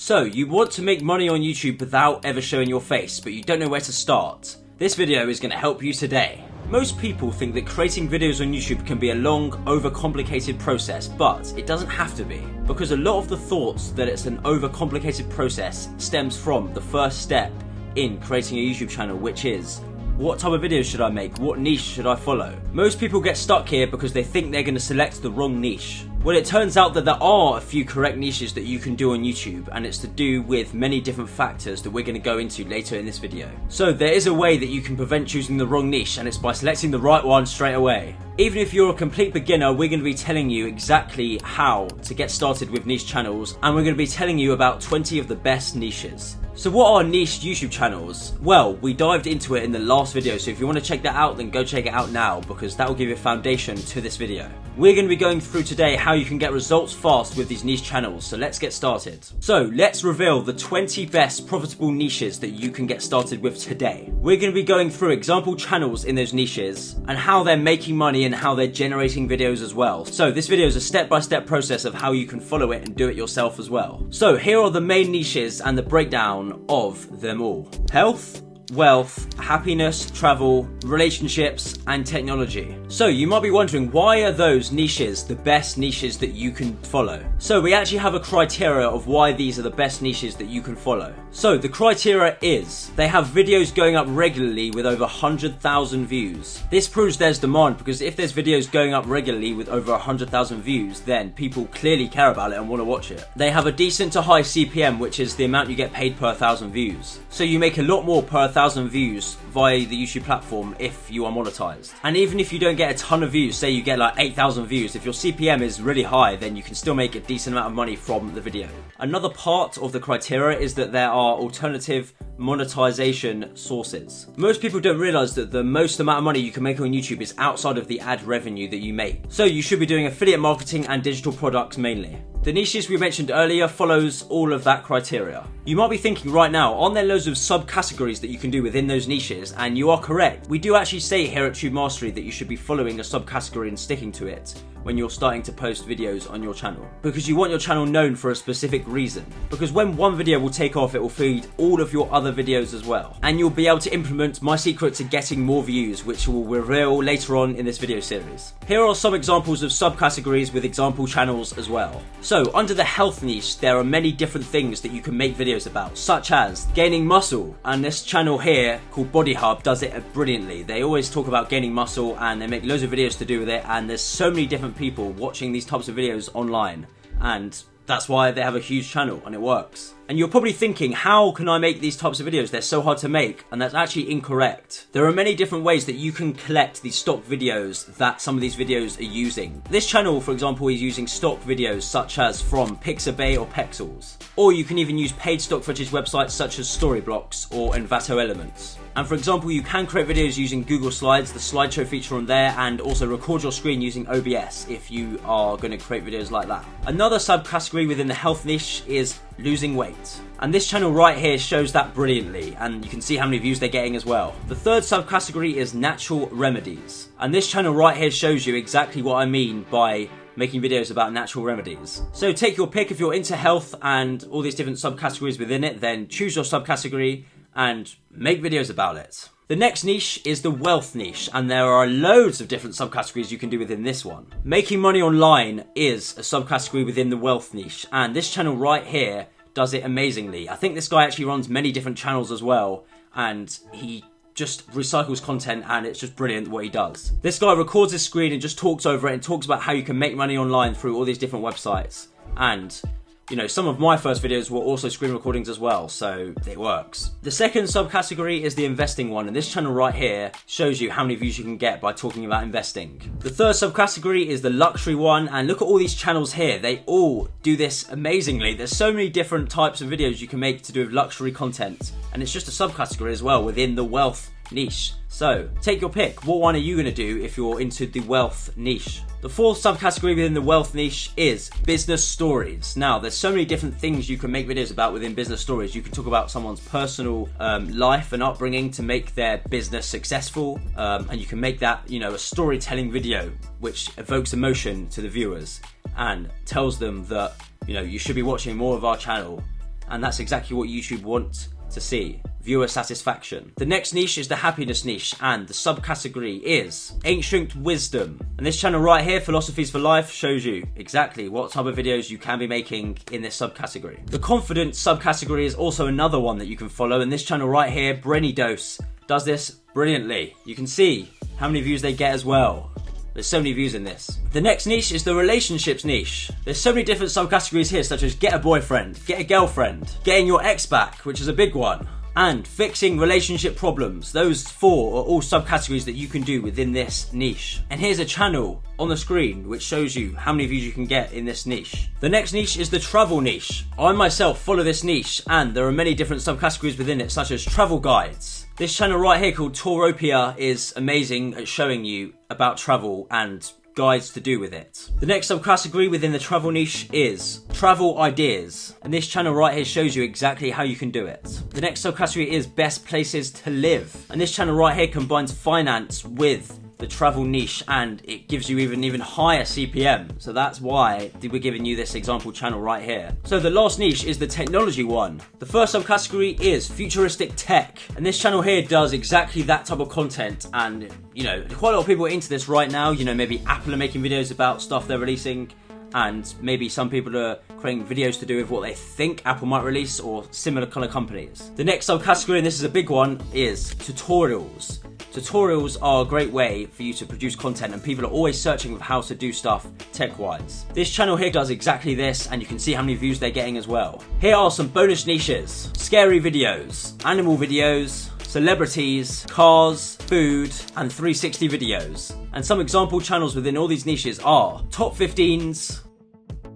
So, you want to make money on YouTube without ever showing your face, but you don't know where to start. This video is going to help you today. Most people think that creating videos on YouTube can be a long, overcomplicated process, but it doesn't have to be. Because a lot of the thoughts that it's an overcomplicated process stems from the first step in creating a YouTube channel, which is, what type of videos should I make? What niche should I follow? Most people get stuck here because they think they're going to select the wrong niche. Well, it turns out that there are a few correct niches that you can do on YouTube, and it's to do with many different factors that we're going to go into later in this video. So there is a way that you can prevent choosing the wrong niche, and it's by selecting the right one straight away. Even if you're a complete beginner, we're going to be telling you exactly how to get started with niche channels, and we're going to be telling you about 20 of the best niches. So what are niche YouTube channels? Well, we dived into it in the last video, so if you want to check that out, then go check it out now, because that will give you a foundation to this video. We're going to be going through today how you can get results fast with these niche channels, so let's get started. So let's reveal the 20 best profitable niches that you can get started with today. We're going to be going through example channels in those niches and how they're making money and how they're generating videos as well. So this video is a step-by-step process of how you can follow it and do it yourself as well. So here are the main niches and the breakdown of them all. Health, wealth, happiness, travel, relationships, and technology. So you might be wondering, why are those niches the best niches that you can follow? So we actually have a criteria of why these are the best niches that you can follow. So the criteria is, they have videos going up regularly with over 100,000 views. This proves there's demand, because if there's videos going up regularly with over 100,000 views, then people clearly care about it and want to watch it. They have a decent to high CPM, which is the amount you get paid per 1,000 views. So you make a lot more per 1,000 views via the YouTube platform if you are monetized. And even if you don't get a ton of views, say you get like 8,000 views, if your CPM is really high, then you can still make a decent amount of money from the video. Another part of the criteria is that there are alternative monetization sources. Most people don't realize that the most amount of money you can make on YouTube is outside of the ad revenue that you make. So you should be doing affiliate marketing and digital products mainly. The niches we mentioned earlier follows all of that criteria. You might be thinking right now, aren't there loads of subcategories that you can do within those niches? And you are correct. We do actually say here at Tube Mastery that you should be following a subcategory and sticking to it when you're starting to post videos on your channel. Because you want your channel known for a specific reason. Because when one video will take off, it will feed all of your other videos as well. And you'll be able to implement my secret to getting more views, which we'll reveal later on in this video series. Here are some examples of subcategories with example channels as well. So under the health niche, there are many different things that you can make videos about, such as gaining muscle. And this channel here called Body Hub does it brilliantly. They always talk about gaining muscle and they make loads of videos to do with it, and there's so many different people watching these types of videos online, and that's why they have a huge channel and it works. And you're probably thinking, how can I make these types of videos? They're so hard to make. And that's actually incorrect. There are many different ways that you can collect these stock videos that some of these videos are using. This channel, for example, is using stock videos such as from Pixabay or Pexels. Or you can even use paid stock footage websites such as Storyblocks or Envato Elements. And for example, you can create videos using Google Slides, the slideshow feature on there, and also record your screen using OBS if you are going to create videos like that. Another subcategory within the health niche is losing weight. And this channel right here shows that brilliantly, and you can see how many views they're getting as well. The third subcategory is natural remedies. And this channel right here shows you exactly what I mean by making videos about natural remedies. So take your pick. If you're into health and all these different subcategories within it, then choose your subcategory and make videos about it. The next niche is the wealth niche, and there are loads of different subcategories you can do within this one. Making money online is a subcategory within the wealth niche, and this channel right here does it amazingly. I think this guy actually runs many different channels as well, and he just recycles content, and it's just brilliant what he does. This guy records his screen and just talks over it and talks about how you can make money online through all these different websites. And you know, some of my first videos were also screen recordings as well, so it works. The second subcategory is the investing one, and this channel right here shows you how many views you can get by talking about investing. The third subcategory is the luxury one, and look at all these channels here. They all do this amazingly. There's so many different types of videos you can make to do with luxury content, and it's just a subcategory as well within the wealth niche. So take your pick. What one are you going to do if you're into the wealth niche? The fourth subcategory within the wealth niche is business stories. Now, there's so many different things you can make videos about within business stories. You can talk about someone's personal life and upbringing to make their business successful, and you can make that, you know, a storytelling video which evokes emotion to the viewers and tells them that, you know, you should be watching more of our channel And that's exactly what YouTube wants to see. Viewer satisfaction. The next niche is the happiness niche, and the subcategory is ancient wisdom. And this channel right here, Philosophies for Life, shows you exactly what type of videos you can be making in this subcategory. The confident subcategory is also another one that you can follow, and this channel right here, Brenny Dose, does this brilliantly. You can see how many views they get as well. There's so many views in this. The next niche is the relationships niche. There's so many different subcategories here, such as get a boyfriend, get a girlfriend, getting your ex back, which is a big one, and fixing relationship problems. Those 4 are all subcategories that you can do within this niche. And here's a channel on the screen which shows you how many views you can get in this niche. The next niche is the travel niche. I myself follow this niche, and there are many different subcategories within it, such as travel guides. This channel right here called Touropia is amazing at showing you about travel and guides to do with it. The next subcategory within the travel niche is travel ideas, and this channel right here shows you exactly how you can do it. The next subcategory is best places to live, and this channel right here combines finance with the travel niche, and it gives you even higher CPM. So that's why we're giving you this example channel right here. So the last niche is the technology one. The first subcategory is Futuristic Tech, and this channel here does exactly that type of content. And you know, quite a lot of people are into this right now. You know, maybe Apple are making videos about stuff they're releasing, and maybe some people are creating videos to do with what they think Apple might release, or similar kind of companies. The next subcategory, and this is a big one, is tutorials. Tutorials are a great way for you to produce content, and people are always searching for how to do stuff tech-wise. This channel here does exactly this, and you can see how many views they're getting as well. Here are some bonus niches: scary videos, animal videos, celebrities, cars, food, and 360 videos. And some example channels within all these niches are Top 15s,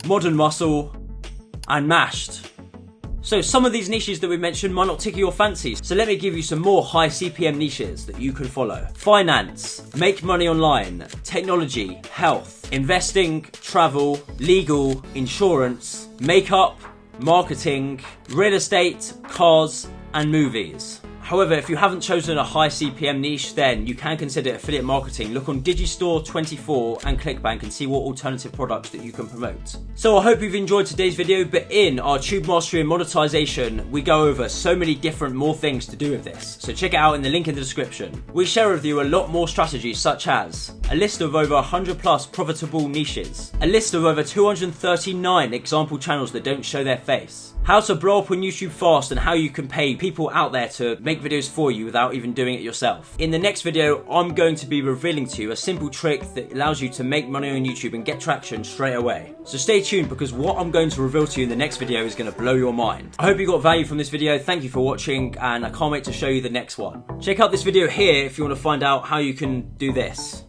Modern Muscle, and Mashed. So some of these niches that we mentioned might not tickle your fancies, so let me give you some more high CPM niches that you can follow. Finance, make money online, technology, health, investing, travel, legal, insurance, makeup, marketing, real estate, cars, and movies. However, if you haven't chosen a high CPM niche, then you can consider affiliate marketing. Look on Digistore24 and ClickBank and see what alternative products that you can promote. So I hope you've enjoyed today's video, but in our Tube Mastery and Monetization, we go over so many different more things to do with this. So check it out in the link in the description. We share with you a lot more strategies, such as a list of over 100 plus profitable niches, a list of over 239 example channels that don't show their face, how to blow up on YouTube fast, and how you can pay people out there to make videos for you without even doing it yourself. In the next video, I'm going to be revealing to you a simple trick that allows you to make money on YouTube and get traction straight away. So stay tuned, because what I'm going to reveal to you in the next video is going to blow your mind. I hope you got value from this video. Thank you for watching, and I can't wait to show you the next one. Check out this video here if you want to find out how you can do this.